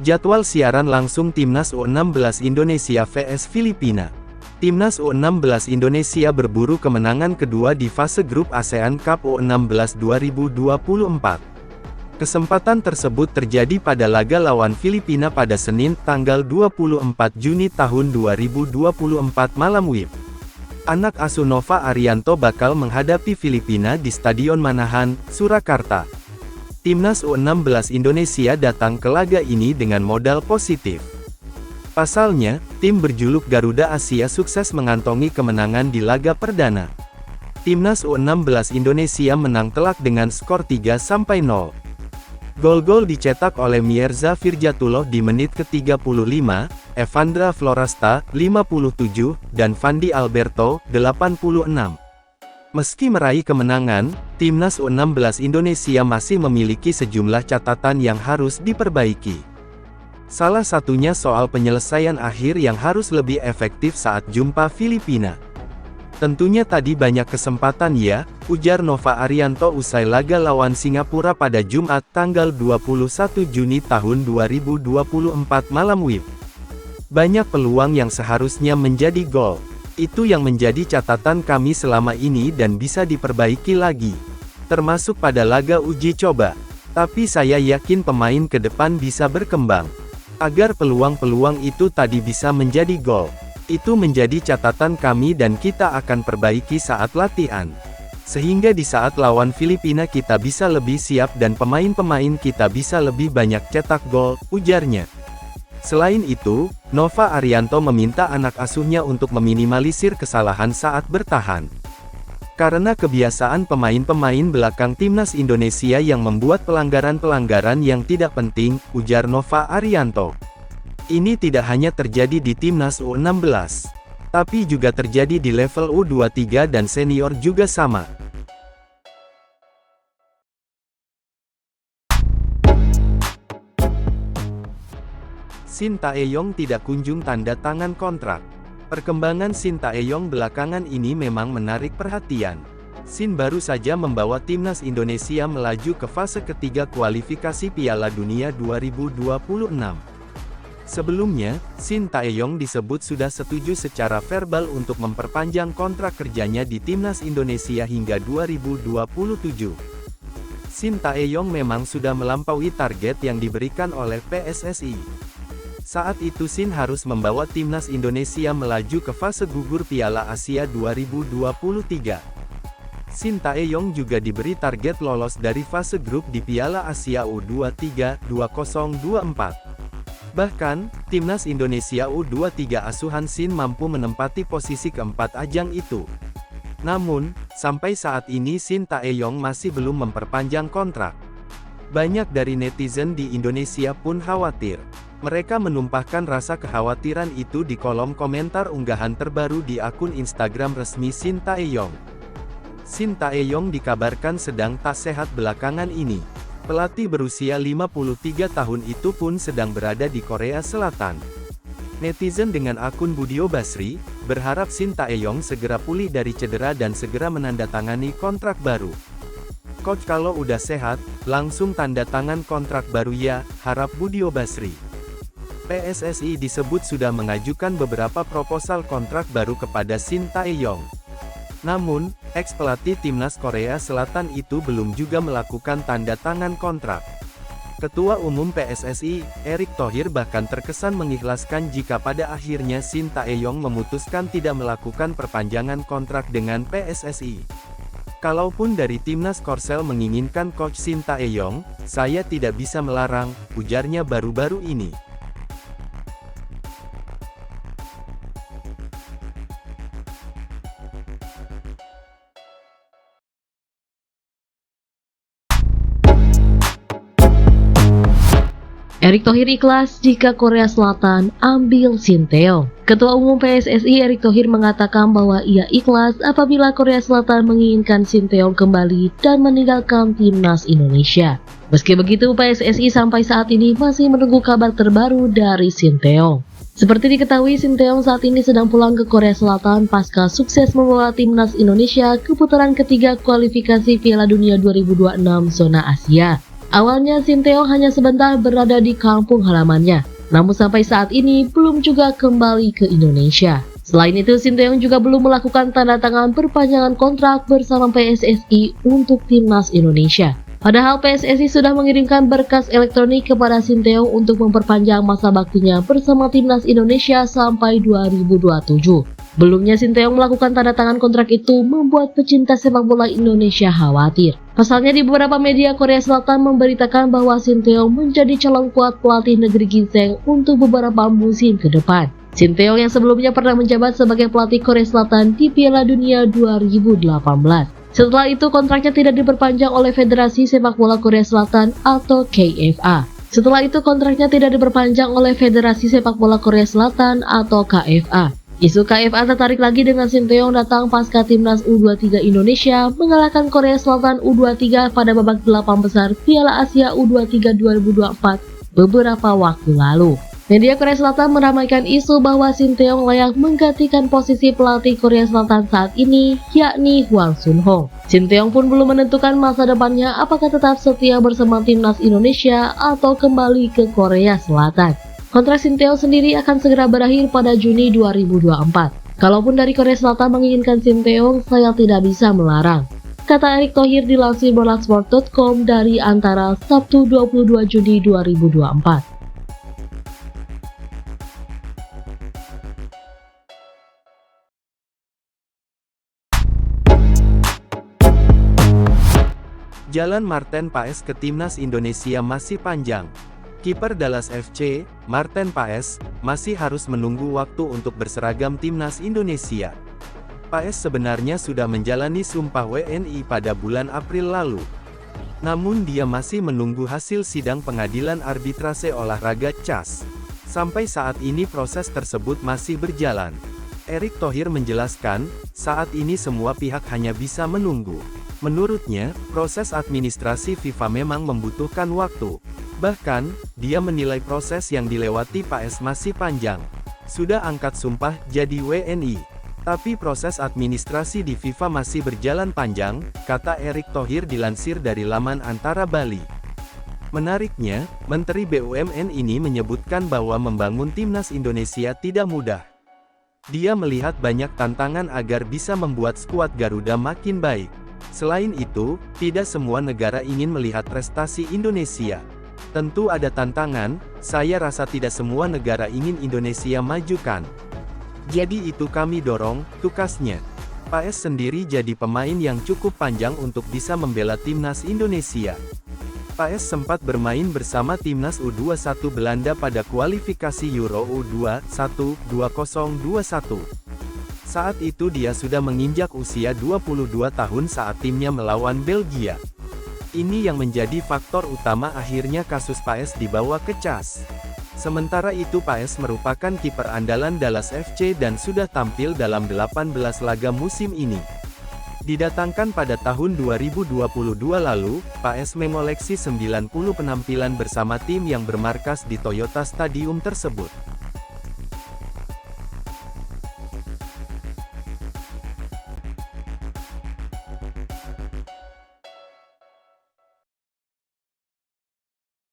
Jadwal siaran langsung Timnas U16 Indonesia vs Filipina. Timnas U16 Indonesia berburu kemenangan kedua di fase grup ASEAN Cup U16 2024. Kesempatan tersebut terjadi pada laga lawan Filipina pada Senin, tanggal 24 Juni tahun 2024 malam WIB. Anak asuh Nova Arianto bakal menghadapi Filipina di Stadion Manahan, Surakarta. Timnas U16 Indonesia datang ke laga ini dengan modal positif. Pasalnya, tim berjuluk Garuda Asia sukses mengantongi kemenangan di laga perdana. Timnas U16 Indonesia menang telak dengan skor 3-0. Gol-gol dicetak oleh Mierza Firjatullah di menit ke-35, Evandra Florasta, 57, dan Fandi Alberto, 86. Meski meraih kemenangan, Timnas U16 Indonesia masih memiliki sejumlah catatan yang harus diperbaiki. Salah satunya soal penyelesaian akhir yang harus lebih efektif saat jumpa Filipina. Tentunya tadi banyak kesempatan ya, ujar Nova Arianto usai laga lawan Singapura pada Jumat tanggal 21 Juni tahun 2024 malam WIB. Banyak peluang yang seharusnya menjadi gol. Itu yang menjadi catatan kami selama ini dan bisa diperbaiki lagi. Termasuk pada laga uji coba. Tapi saya yakin pemain ke depan bisa berkembang. Agar peluang-peluang itu tadi bisa menjadi gol. Itu menjadi catatan kami dan kita akan perbaiki saat latihan. Sehingga di saat lawan Filipina kita bisa lebih siap dan pemain-pemain kita bisa lebih banyak cetak gol, ujarnya. Selain itu, Nova Arianto meminta anak asuhnya untuk meminimalisir kesalahan saat bertahan. Karena kebiasaan pemain-pemain belakang Timnas Indonesia yang membuat pelanggaran-pelanggaran yang tidak penting, ujar Nova Arianto. Ini tidak hanya terjadi di Timnas U16, tapi juga terjadi di level U23 dan senior juga sama. Shin Tae-yong tidak kunjung tanda tangan kontrak. Perkembangan Shin Tae-yong belakangan ini memang menarik perhatian. Shin baru saja membawa Timnas Indonesia melaju ke fase ketiga kualifikasi Piala Dunia 2026. Sebelumnya, Shin Tae-yong disebut sudah setuju secara verbal untuk memperpanjang kontrak kerjanya di Timnas Indonesia hingga 2027. Shin Tae-yong memang sudah melampaui target yang diberikan oleh PSSI. Saat itu Shin harus membawa Timnas Indonesia melaju ke fase gugur Piala Asia 2023. Shin Tae-yong juga diberi target lolos dari fase grup di Piala Asia U23 2024. Bahkan, Timnas Indonesia U23 asuhan Shin mampu menempati posisi keempat ajang itu. Namun, sampai saat ini Shin Tae-yong masih belum memperpanjang kontrak. Banyak dari netizen di Indonesia pun khawatir. Mereka menumpahkan rasa kekhawatiran itu di kolom komentar unggahan terbaru di akun Instagram resmi Shin Tae-yong. Shin Tae-yong dikabarkan sedang tak sehat belakangan ini. Pelatih berusia 53 tahun itu pun sedang berada di Korea Selatan. Netizen dengan akun Budio Basri, berharap Shin Tae-yong segera pulih dari cedera dan segera menandatangani kontrak baru. Coach kalau udah sehat, langsung tanda tangan kontrak baru ya, harap Budio Basri. PSSI disebut sudah mengajukan beberapa proposal kontrak baru kepada Shin Tae-yong. Namun, ex-pelatih Timnas Korea Selatan itu belum juga melakukan tanda tangan kontrak. Ketua Umum PSSI, Erick Thohir bahkan terkesan mengikhlaskan jika pada akhirnya Shin Tae-yong memutuskan tidak melakukan perpanjangan kontrak dengan PSSI. Kalaupun dari Timnas Korsel menginginkan Coach Shin Tae-yong, saya tidak bisa melarang, ujarnya baru-baru ini. Erick Thohir ikhlas jika Korea Selatan ambil Shin Tae-yong. Ketua Umum PSSI Erick Thohir mengatakan bahwa ia ikhlas apabila Korea Selatan menginginkan Shin Tae-yong kembali dan meninggalkan Timnas Indonesia. Meski begitu, PSSI sampai saat ini masih menunggu kabar terbaru dari Shin Tae-yong. Seperti diketahui, Shin Tae-yong saat ini sedang pulang ke Korea Selatan pasca sukses membawa Timnas Indonesia ke putaran ketiga kualifikasi Piala Dunia 2026 zona Asia. Awalnya Sinteyong hanya sebentar berada di kampung halamannya, namun sampai saat ini belum juga kembali ke Indonesia. Selain itu, Sinteyong juga belum melakukan tanda tangan perpanjangan kontrak bersama PSSI untuk timnas Indonesia. Padahal PSSI sudah mengirimkan berkas elektronik kepada Sinteyong untuk memperpanjang masa baktinya bersama timnas Indonesia sampai 2027. Belumnya Sinteyong melakukan tanda tangan kontrak itu membuat pecinta sepak bola Indonesia khawatir. Pasalnya di beberapa media Korea Selatan memberitakan bahwa Sinteyong menjadi calon kuat pelatih negeri ginseng untuk beberapa musim ke depan. Sinteyong yang sebelumnya pernah menjabat sebagai pelatih Korea Selatan di Piala Dunia 2018. Setelah itu kontraknya tidak diperpanjang oleh Federasi Sepak Bola Korea Selatan atau KFA. Setelah itu kontraknya tidak diperpanjang oleh Federasi Sepak Bola Korea Selatan atau KFA. Isu KFA tertarik lagi dengan Sinteyong datang pasca timnas U23 Indonesia mengalahkan Korea Selatan U23 pada babak 8 besar Piala Asia U23 2024 beberapa waktu lalu. Media Korea Selatan meramaikan isu bahwa Sinteyong layak menggantikan posisi pelatih Korea Selatan saat ini, yakni Hwang Sun-ho. Sinteyong pun belum menentukan masa depannya apakah tetap setia bersama timnas Indonesia atau kembali ke Korea Selatan. Kontrak Sinteyong sendiri akan segera berakhir pada Juni 2024. Kalaupun dari Korea Selatan menginginkan Sinteyong, saya tidak bisa melarang, kata Erick Thohir dilansir bola-sport.com dari Antara Sabtu 22 Juni 2024. Jalan Marten Paes ke timnas Indonesia masih panjang. Kiper Dallas FC, Marten Paes, masih harus menunggu waktu untuk berseragam timnas Indonesia. Paes sebenarnya sudah menjalani sumpah WNI pada bulan April lalu. Namun dia masih menunggu hasil sidang pengadilan arbitrase olahraga CAS. Sampai saat ini proses tersebut masih berjalan. Erick Thohir menjelaskan, saat ini semua pihak hanya bisa menunggu. Menurutnya, proses administrasi FIFA memang membutuhkan waktu. Bahkan, dia menilai proses yang dilewati Paes masih panjang. Sudah angkat sumpah jadi WNI. Tapi proses administrasi di FIFA masih berjalan panjang, kata Erick Thohir dilansir dari laman Antara Bali. Menariknya, Menteri BUMN ini menyebutkan bahwa membangun timnas Indonesia tidak mudah. Dia melihat banyak tantangan agar bisa membuat skuad Garuda makin baik. Selain itu, tidak semua negara ingin melihat prestasi Indonesia. Tentu ada tantangan, saya rasa tidak semua negara ingin Indonesia majukan. Jadi itu kami dorong, tukasnya. Paes sendiri jadi pemain yang cukup panjang untuk bisa membela timnas Indonesia. Paes sempat bermain bersama timnas U21 Belanda pada kualifikasi Euro U21 2021. Saat itu dia sudah menginjak usia 22 tahun saat timnya melawan Belgia. Ini yang menjadi faktor utama akhirnya kasus Paes dibawa ke CAS. Sementara itu Paes merupakan kiper andalan Dallas FC dan sudah tampil dalam 18 laga musim ini. Didatangkan pada tahun 2022 lalu, Paes mengoleksi 90 penampilan bersama tim yang bermarkas di Toyota Stadium tersebut.